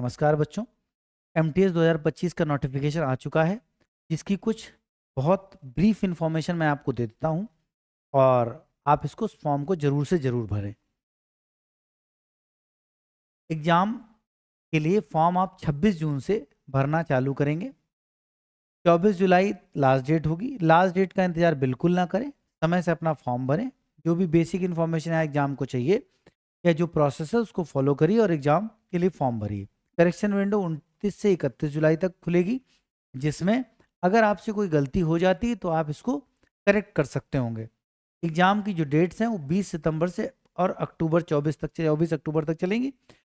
नमस्कार बच्चों, एमटीएस 2025 का नोटिफिकेशन आ चुका है, जिसकी कुछ बहुत ब्रीफ इंफॉर्मेशन मैं आपको दे देता हूं और आप इसको उस फॉर्म को जरूर से जरूर भरें। एग्जाम के लिए फॉर्म आप 26 जून से भरना चालू करेंगे। 24 जुलाई लास्ट डेट होगी। लास्ट डेट का इंतजार बिल्कुल ना करें, समय से अपना फॉर्म भरें। जो भी बेसिक इन्फॉर्मेशन है एग्जाम को चाहिए या जो प्रोसेस है उसको फॉलो करिए और एग्जाम के लिए फॉर्म भरिए। करेक्शन विंडो 29 से 31 जुलाई तक खुलेगी, जिसमें अगर आपसे कोई गलती हो जाती है तो आप इसको करेक्ट कर सकते होंगे। एग्जाम की जो डेट्स हैं वो 20 सितंबर से और अक्टूबर 24 अक्टूबर तक चलेंगी।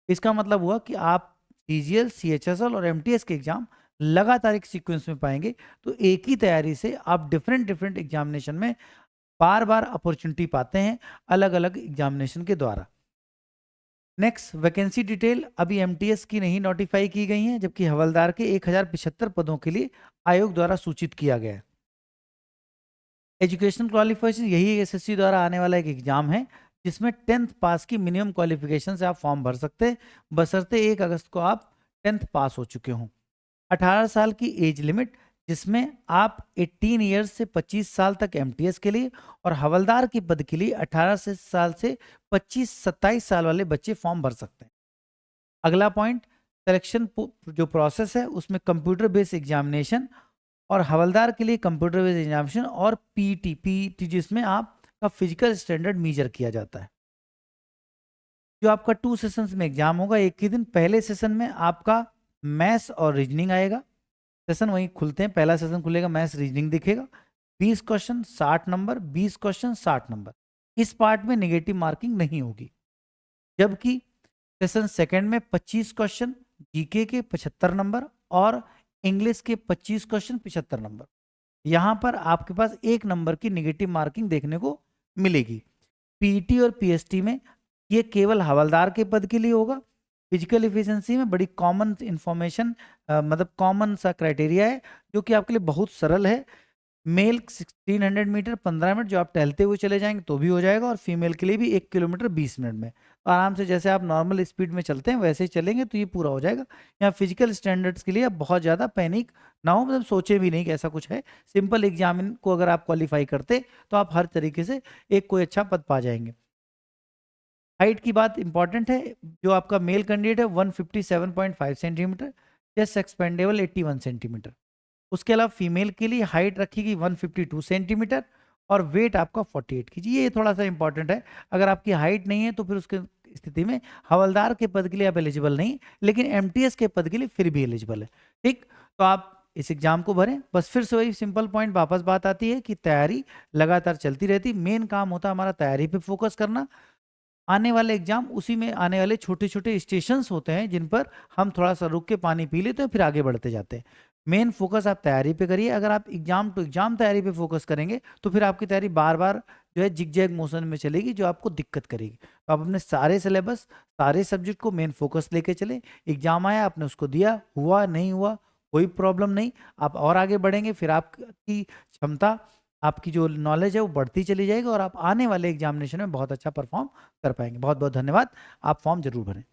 इसका मतलब हुआ कि आप सीजीएल, सीएचएसएल और एमटीएस के एग्जाम लगातार एक सीक्वेंस में पाएंगे। तो एक ही तैयारी से आप डिफरेंट डिफरेंट एग्जामिनेशन में बार बार अपॉर्चुनिटी पाते हैं अलग अलग एग्जामिनेशन के द्वारा। नेक्स्ट, वैकेंसी डिटेल अभी एमटीएस की नहीं नोटिफाई की गई है, जबकि हवलदार के 1075 पदों के लिए आयोग द्वारा सूचित किया गया है। एजुकेशन क्वालिफिकेशन यही एसएससी द्वारा आने वाला एक एग्जाम है, जिसमें 10th पास की मिनिमम क्वालिफिकेशन से आप फॉर्म भर सकते हैं, बशर्ते 1 अगस्त को आप 10th पास हो चुके हों। 18 साल की एज लिमिट, जिसमें आप 18 ईयर्स से 25 साल तक एमटीएस के लिए और हवलदार के पद के लिए 18 साल से 25-27 साल वाले बच्चे फॉर्म भर सकते हैं। अगला पॉइंट, सिलेक्शन जो प्रोसेस है उसमें कंप्यूटर बेस्ड एग्जामिनेशन और हवलदार के लिए कंप्यूटर बेस्ड एग्जामिनेशन और पीटी जिसमें आपका फिजिकल स्टैंडर्ड मेजर किया जाता है। जो आपका 2 सेशंस में एग्जाम होगा, एक ही दिन पहले सेशन में आपका मैथ्स और रीजनिंग आएगा। सेशन वहीं खुलते हैं, पहला सेशन खुलेगा, मैथ्स रीजनिंग दिखेगा। 20 क्वेश्चन 60 नंबर, 20 क्वेश्चन 60 नंबर। इस पार्ट में नेगेटिव मार्किंग नहीं होगी। जबकि सेशन सेकंड में 25 क्वेश्चन जीके के 75 नंबर और इंग्लिश के 25 क्वेश्चन 75 नंबर। यहां पर आपके पास 1 नंबर की नेगेटिव मार्किंग देखने को मिलेगी। पीटी और पीएसटी में ये केवल हवलदार के पद के लिए होगा। फिजिकल एफिशिएंसी में बड़ी कॉमन इंफॉर्मेशन, मतलब कॉमन सा क्राइटेरिया है जो कि आपके लिए बहुत सरल है। मेल 1600 मीटर 15 मिनट जो आप टहलते हुए चले जाएंगे तो भी हो जाएगा, और फीमेल के लिए भी 1 किलोमीटर 20 मिनट में। आराम से जैसे आप नॉर्मल स्पीड में चलते हैं वैसे ही चलेंगे तो ये पूरा हो जाएगा। यहाँ फिजिकल स्टैंडर्ड्स के लिए आप बहुत ज़्यादा पैनिक ना हो, मतलब सोचे भी नहीं कि ऐसा कुछ है। सिंपल एग्जाम को अगर आप क्वालिफाई करते तो आप हर तरीके से एक कोई अच्छा पद पा जाएंगे। हाइट की बात इंपॉर्टेंट है। जो आपका मेल कैंडिडेट है 157.5 सेंटीमीटर, चेस्ट एक्सपेंडेबल 81 सेंटीमीटर। उसके अलावा फीमेल के लिए हाइट रखी 152 सेंटीमीटर और वेट आपका 48 kg। ये थोड़ा सा इंपॉर्टेंट है। अगर आपकी हाइट नहीं है तो फिर उसके स्थिति में हवलदार के पद के लिए आप एलिजिबल नहीं, लेकिन एमटीएस के पद के लिए फिर भी एलिजिबल है। ठीक, तो आप इस एग्जाम को भरें। बस फिर से वही सिंपल पॉइंट वापस बात आती है कि तैयारी लगातार चलती रहती। मेन काम होता है हमारा तैयारी पे फोकस करना। आने वाले एग्जाम उसी में आने वाले छोटे छोटे स्टेशंस होते हैं जिन पर हम थोड़ा सा रुक के पानी पी लेते हैं, फिर आगे बढ़ते जाते हैं। मेन फोकस आप तैयारी पे करिए। अगर आप एग्जाम टू एग्जाम तैयारी पे फोकस करेंगे तो फिर आपकी तैयारी बार बार जो है जिगजैग मोशन में चलेगी, जो आपको दिक्कत करेगी। तो आप अपने सारे सिलेबस, सारे सब्जेक्ट को मेन फोकस लेके चले। एग्जाम आया, आपने उसको दिया, हुआ नहीं हुआ कोई प्रॉब्लम नहीं, आप और आगे बढ़ेंगे। फिर आपकी क्षमता, आपकी जो नॉलेज है वो बढ़ती चली जाएगी और आप आने वाले एग्जामिनेशन में बहुत अच्छा परफॉर्म कर पाएंगे। बहुत बहुत धन्यवाद। आप फॉर्म जरूर भरें।